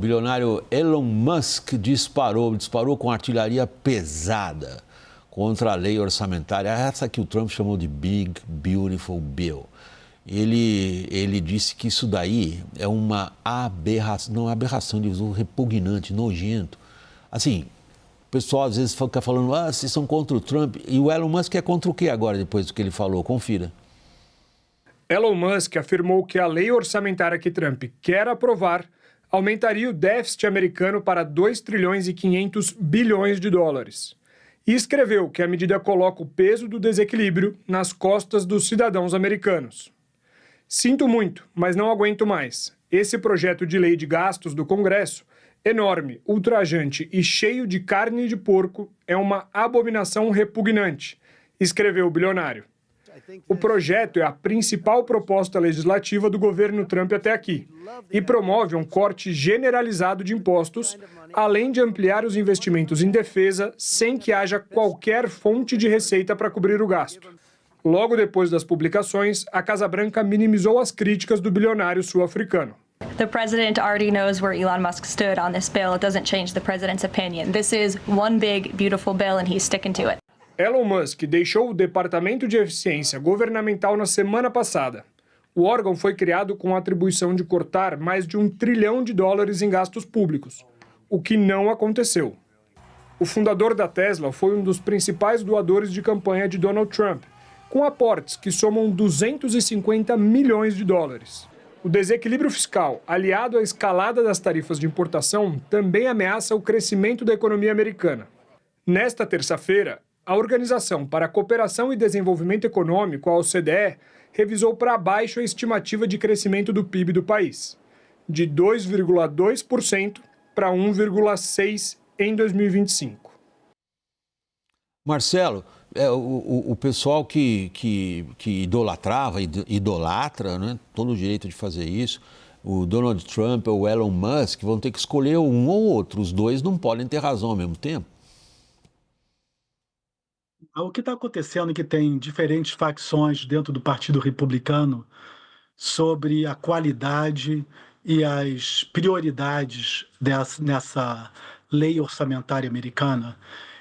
O bilionário Elon Musk disparou com artilharia pesada contra a lei orçamentária, essa que o Trump chamou de Big Beautiful Bill. Ele disse que isso daí é uma aberração, não aberração, ele usou repugnante, nojento. Assim, o pessoal às vezes fica falando, vocês são contra o Trump, e o Elon Musk é contra o que agora, depois do que ele falou? Confira. Elon Musk afirmou que a lei orçamentária que Trump quer aprovar aumentaria o déficit americano para 2 trilhões e 500 bilhões de dólares. E escreveu que a medida coloca o peso do desequilíbrio nas costas dos cidadãos americanos. Sinto muito, mas não aguento mais. Esse projeto de lei de gastos do Congresso, enorme, ultrajante e cheio de carne de porco, é uma abominação repugnante, escreveu o bilionário. O projeto é a principal proposta legislativa do governo Trump até aqui e promove um corte generalizado de impostos, além de ampliar os investimentos em defesa sem que haja qualquer fonte de receita para cobrir o gasto. Logo depois das publicações, a Casa Branca minimizou as críticas do bilionário sul-africano. The president already knows where Elon Musk stood on this bill. It doesn't change the president's opinion. This is one big, beautiful bill and he's sticking to it. Elon Musk deixou o Departamento de Eficiência Governamental na semana passada. O órgão foi criado com a atribuição de cortar mais de $1 trilhão em gastos públicos, o que não aconteceu. O fundador da Tesla foi um dos principais doadores de campanha de Donald Trump, com aportes que somam $250 milhões. O desequilíbrio fiscal, aliado à escalada das tarifas de importação, também ameaça o crescimento da economia americana. Nesta terça-feira, a Organização para a Cooperação e Desenvolvimento Econômico, a OCDE, revisou para baixo a estimativa de crescimento do PIB do país, de 2,2% para 1,6% em 2025. Marcelo, o pessoal que idolatrava, idolatra, né, todo o direito de fazer isso, o Donald Trump ou o Elon Musk vão ter que escolher um ou outro, os dois não podem ter razão ao mesmo tempo. O que está acontecendo é que tem diferentes facções dentro do Partido Republicano sobre a qualidade e as prioridades nessa lei orçamentária americana.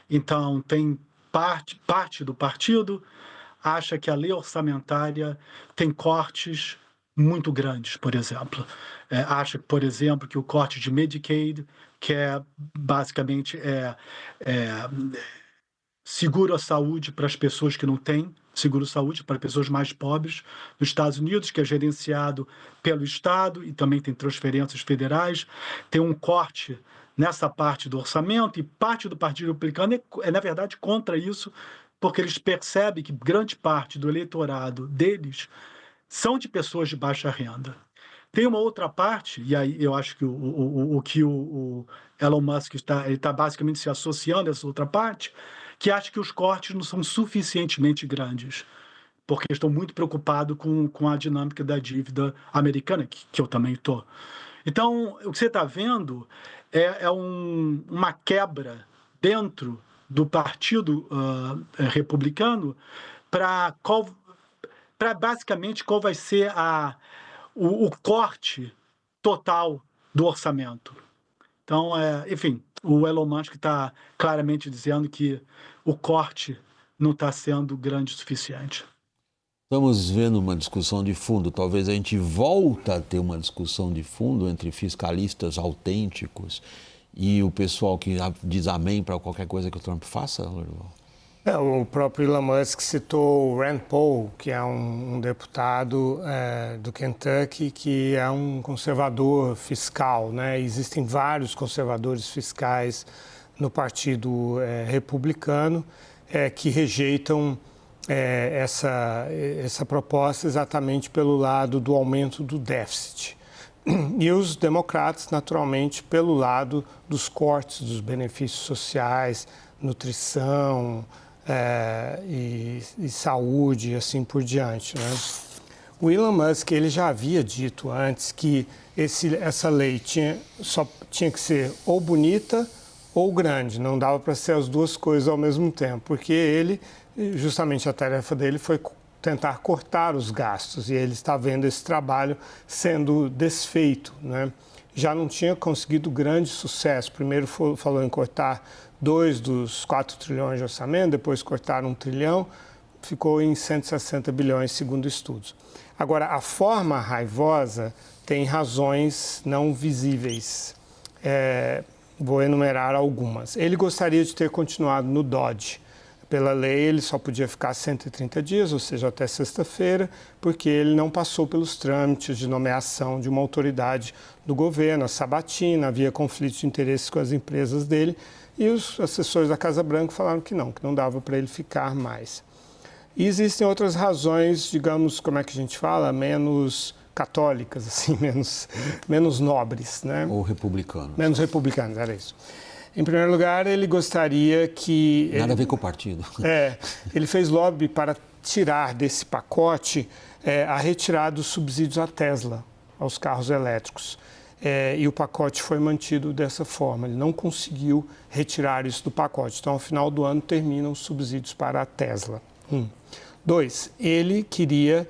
Então, tem parte do partido acha que a lei orçamentária tem cortes muito grandes, por exemplo. Acha, por exemplo, que o corte de Medicaid, que é basicamente seguro à saúde para as pessoas que não têm seguro-saúde, para pessoas mais pobres, nos Estados Unidos, que é gerenciado pelo Estado e também tem transferências federais, tem um corte nessa parte do orçamento e parte do Partido Republicano na verdade, contra isso, porque eles percebem que grande parte do eleitorado deles são de pessoas de baixa renda. Tem uma outra parte, e aí eu acho que o Elon Musk está basicamente se associando a essa outra parte, que acha que os cortes não são suficientemente grandes, porque estão muito preocupados com a dinâmica da dívida americana, que eu também estou. Então, o que você está vendo é uma quebra dentro do Partido Republicano para basicamente qual vai ser o corte total do orçamento. Então, enfim, o Elon Musk está claramente dizendo que o corte não está sendo grande o suficiente. Estamos vendo uma discussão de fundo, talvez a gente volta a ter uma discussão de fundo entre fiscalistas autênticos e o pessoal que diz amém para qualquer coisa que o Trump faça, Lorival? O próprio Elon Musk citou o Rand Paul, que é um deputado do Kentucky, que é um conservador fiscal, né? Existem vários conservadores fiscais no Partido Republicano que rejeitam essa proposta exatamente pelo lado do aumento do déficit. E os democratas, naturalmente, pelo lado dos cortes dos benefícios sociais, nutrição e saúde, assim por diante, né? O Elon Musk ele já havia dito antes que essa lei só tinha que ser ou bonita ou grande, não dava para ser as duas coisas ao mesmo tempo, porque ele, justamente a tarefa dele foi tentar cortar os gastos, e ele está vendo esse trabalho sendo desfeito, né? já não tinha conseguido grande sucesso. Primeiro falou em cortar 2 dos 4 trilhões de orçamento, depois cortaram 1 trilhão, ficou em 160 bilhões, segundo estudos. Agora, a forma raivosa tem razões não visíveis. Vou enumerar algumas. Ele gostaria de ter continuado no DOGE. Pela lei, ele só podia ficar 130 dias, ou seja, até sexta-feira, porque ele não passou pelos trâmites de nomeação de uma autoridade do governo, a sabatina, havia conflito de interesses com as empresas dele, e os assessores da Casa Branca falaram que não dava para ele ficar mais. E existem outras razões, digamos, como é que a gente fala, menos católicas, assim, menos nobres, né? Ou republicanos. Menos republicanos, era isso. Em primeiro lugar, ele gostaria que... Nada a ver com o partido. Ele fez lobby para tirar desse pacote a retirada dos subsídios à Tesla, aos carros elétricos. E o pacote foi mantido dessa forma. Ele não conseguiu retirar isso do pacote. Então, ao final do ano, terminam os subsídios para a Tesla. 2, ele queria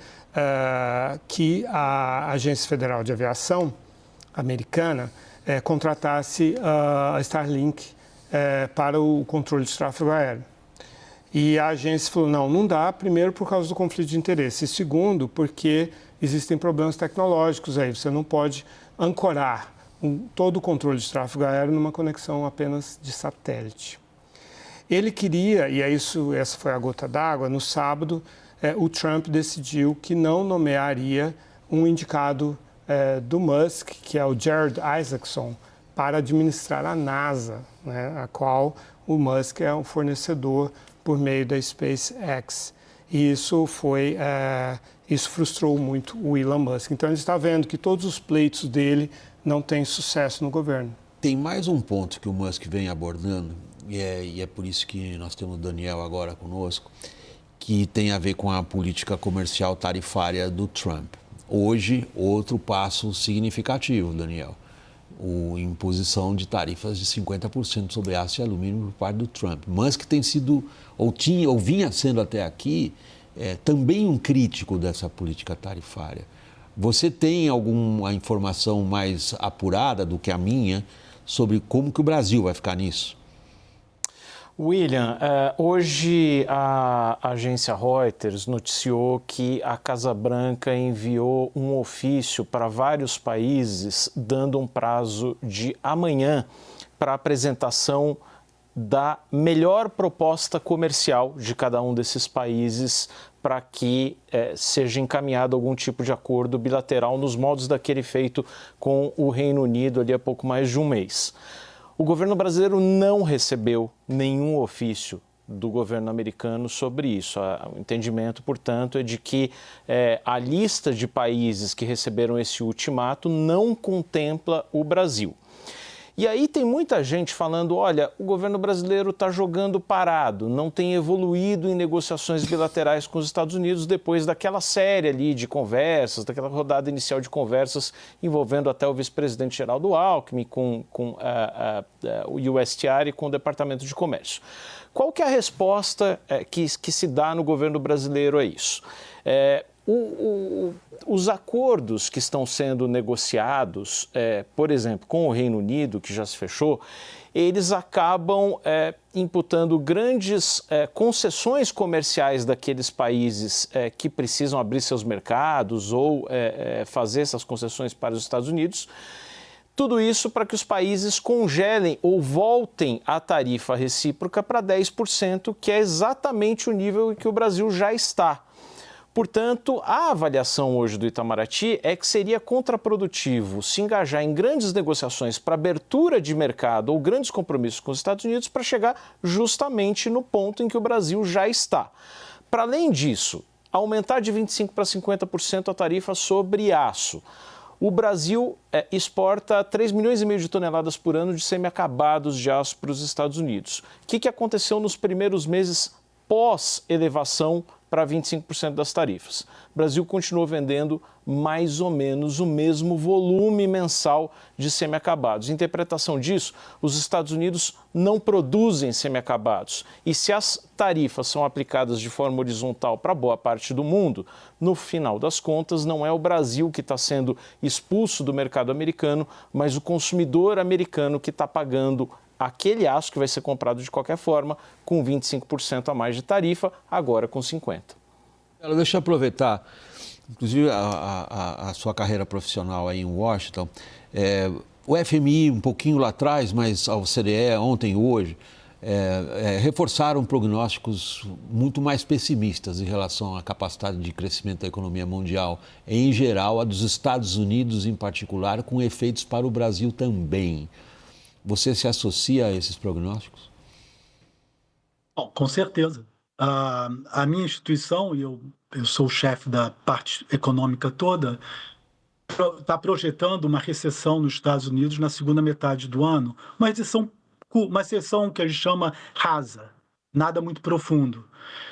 que a Agência Federal de Aviação americana contratasse a Starlink para o controle de tráfego aéreo. E a agência falou, não dá, primeiro por causa do conflito de interesse, e segundo porque existem problemas tecnológicos aí, você não pode ancorar todo o controle de tráfego aéreo numa conexão apenas de satélite. Ele queria, e essa foi a gota d'água, no sábado o Trump decidiu que não nomearia um indicado do Musk, que é o Jared Isaacson, para administrar a NASA, né, a qual o Musk é um fornecedor por meio da SpaceX. E isso frustrou muito o Elon Musk. Então, ele está vendo que todos os pleitos dele não têm sucesso no governo. Tem mais um ponto que o Musk vem abordando, e é por isso que nós temos o Daniel agora conosco, que tem a ver com a política comercial tarifária do Trump. Hoje, outro passo significativo, Daniel, a imposição de tarifas de 50% sobre aço e alumínio por parte do Trump. Musk tem sido, ou vinha sendo até aqui, também um crítico dessa política tarifária. Você tem alguma informação mais apurada do que a minha sobre como que o Brasil vai ficar nisso? William, hoje a agência Reuters noticiou que a Casa Branca enviou um ofício para vários países, dando um prazo de amanhã para a apresentação da melhor proposta comercial de cada um desses países para que seja encaminhado algum tipo de acordo bilateral nos moldes daquele feito com o Reino Unido ali há pouco mais de um mês. O governo brasileiro não recebeu nenhum ofício do governo americano sobre isso. O entendimento, portanto, é de que a lista de países que receberam esse ultimato não contempla o Brasil. E aí tem muita gente falando, olha, o governo brasileiro está jogando parado, não tem evoluído em negociações bilaterais com os Estados Unidos depois daquela série ali de conversas, daquela rodada inicial de conversas envolvendo até o vice-presidente Geraldo Alckmin com o USTR e com o Departamento de Comércio. Qual que é a resposta que se dá no governo brasileiro a isso? Os acordos que estão sendo negociados, por exemplo, com o Reino Unido, que já se fechou, eles acabam imputando grandes concessões comerciais daqueles países que precisam abrir seus mercados ou fazer essas concessões para os Estados Unidos. Tudo isso para que os países congelem ou voltem a tarifa recíproca para 10%, que é exatamente o nível em que o Brasil já está. Portanto, a avaliação hoje do Itamaraty é que seria contraprodutivo se engajar em grandes negociações para abertura de mercado ou grandes compromissos com os Estados Unidos para chegar justamente no ponto em que o Brasil já está. Para além disso, aumentar de 25% para 50% a tarifa sobre aço. O Brasil exporta 3,5 milhões de toneladas por ano de semi-acabados de aço para os Estados Unidos. O que aconteceu nos primeiros meses pós-elevação para 25% das tarifas. O Brasil continua vendendo mais ou menos o mesmo volume mensal de semiacabados. Em interpretação disso, os Estados Unidos não produzem semiacabados. E se as tarifas são aplicadas de forma horizontal para boa parte do mundo, no final das contas, não é o Brasil que está sendo expulso do mercado americano, mas o consumidor americano que está pagando aquele aço que vai ser comprado de qualquer forma, com 25% a mais de tarifa, agora com 50%. Deixa eu aproveitar, inclusive, a sua carreira profissional aí em Washington. O FMI, um pouquinho lá atrás, mas a OCDE, ontem e hoje, reforçaram prognósticos muito mais pessimistas em relação à capacidade de crescimento da economia mundial, em geral, a dos Estados Unidos em particular, com efeitos para o Brasil também. Você se associa a esses prognósticos? Bom, com certeza. A minha instituição, e eu sou o chefe da parte econômica toda, está projetando uma recessão nos Estados Unidos na segunda metade do ano, uma recessão que a gente chama rasa, nada muito profundo,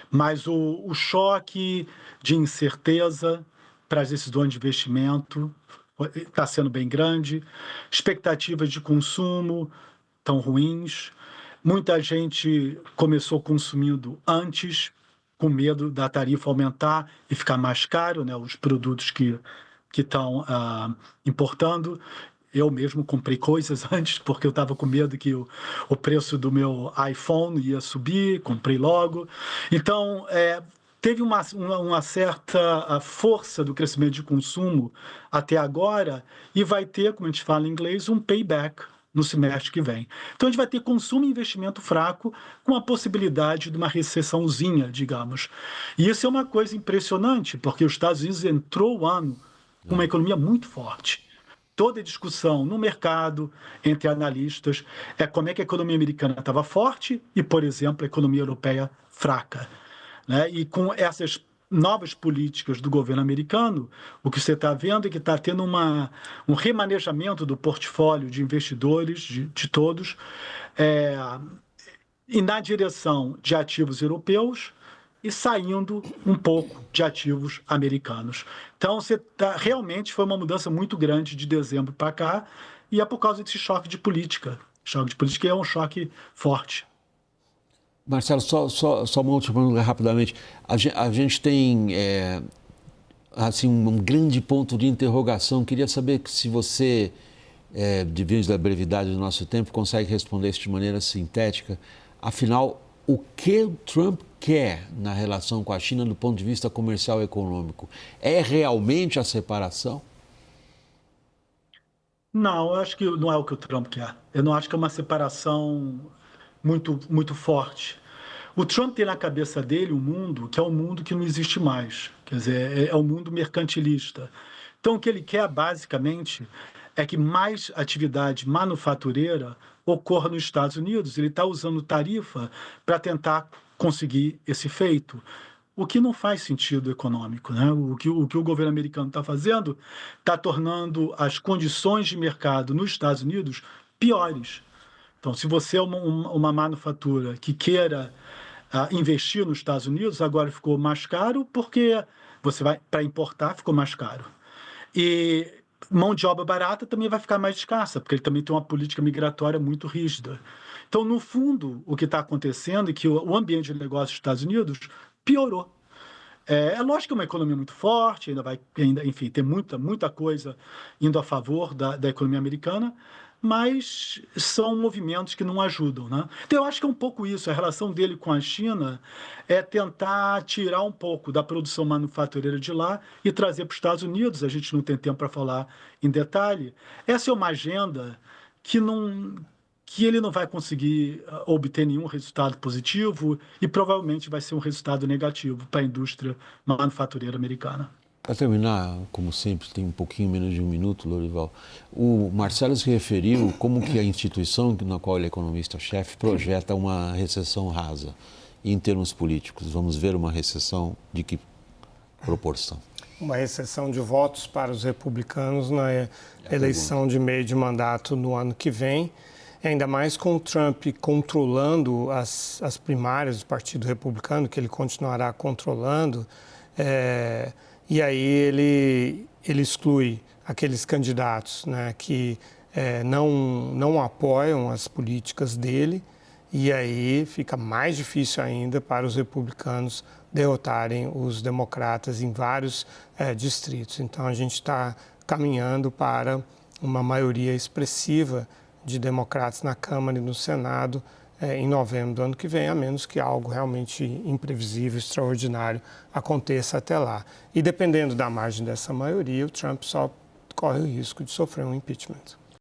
mas o choque de incerteza para as decisões de investimento está sendo bem grande, expectativas de consumo estão ruins, muita gente começou consumindo antes, com medo da tarifa aumentar e ficar mais caro, né, os produtos que estão importando. Eu mesmo comprei coisas antes, porque eu estava com medo que o preço do meu iPhone ia subir, comprei logo. Então, teve uma certa força do crescimento de consumo até agora e vai ter, como a gente fala em inglês, um payback no semestre que vem. Então, a gente vai ter consumo e investimento fraco com a possibilidade de uma recessãozinha, digamos. E isso é uma coisa impressionante, porque os Estados Unidos entrou o ano com uma economia muito forte. Toda a discussão no mercado, entre analistas, é como é que a economia americana estava forte e, por exemplo, a economia europeia fraca. Né? E com essas novas políticas do governo americano, o que você está vendo é que está tendo um remanejamento do portfólio de investidores, de todos, e na direção de ativos europeus e saindo um pouco de ativos americanos. Então, realmente foi uma mudança muito grande de dezembro para cá, e é por causa desse choque de política. Choque de política é um choque forte. Marcelo, só uma última pergunta rapidamente. A gente tem assim, um grande ponto de interrogação. Queria saber se você, devido à brevidade do nosso tempo, consegue responder isso de maneira sintética. Afinal, o que o Trump quer na relação com a China do ponto de vista comercial e econômico? É realmente a separação? Não, eu acho que não é o que o Trump quer. Eu não acho que é uma separação muito, muito forte. O Trump tem na cabeça dele um mundo que é um mundo que não existe mais. Quer dizer, é um mundo mercantilista. Então, o que ele quer, basicamente, é que mais atividade manufatureira ocorra nos Estados Unidos. Ele está usando tarifa para tentar conseguir esse feito, o que não faz sentido econômico, né? O que o governo americano está fazendo está tornando as condições de mercado nos Estados Unidos piores. Então, se você é uma manufatura que queira investir nos Estados Unidos, agora ficou mais caro porque você vai para importar, ficou mais caro. E mão de obra barata também vai ficar mais escassa, porque ele também tem uma política migratória muito rígida. Então, no fundo, o que está acontecendo é que o ambiente de negócios dos Estados Unidos piorou. É lógico que é uma economia muito forte, enfim, tem muita coisa indo a favor da economia americana, mas são movimentos que não ajudam, né? Então, eu acho que é um pouco isso. A relação dele com a China é tentar tirar um pouco da produção manufatureira de lá e trazer para os Estados Unidos. A gente não tem tempo para falar em detalhe. Essa é uma agenda que ele não vai conseguir obter nenhum resultado positivo e provavelmente vai ser um resultado negativo para a indústria manufatureira americana. Para terminar, como sempre, tem um pouquinho menos de um minuto, Lorival. O Marcelo se referiu como que a instituição na qual ele é economista-chefe projeta uma recessão rasa. E em termos políticos, vamos ver uma recessão de que proporção? Uma recessão de votos para os republicanos na eleição de meio de mandato no ano que vem. ainda mais com o Trump controlando as primárias do Partido Republicano, que ele continuará controlando, e aí ele exclui aqueles candidatos, né, que não apoiam as políticas dele, e aí fica mais difícil ainda para os republicanos derrotarem os democratas em vários distritos. Então a gente está caminhando para uma maioria expressiva de democratas na Câmara e no Senado em novembro do ano que vem, a menos que algo realmente imprevisível, extraordinário aconteça até lá. E dependendo da margem dessa maioria, o Trump só corre o risco de sofrer um impeachment.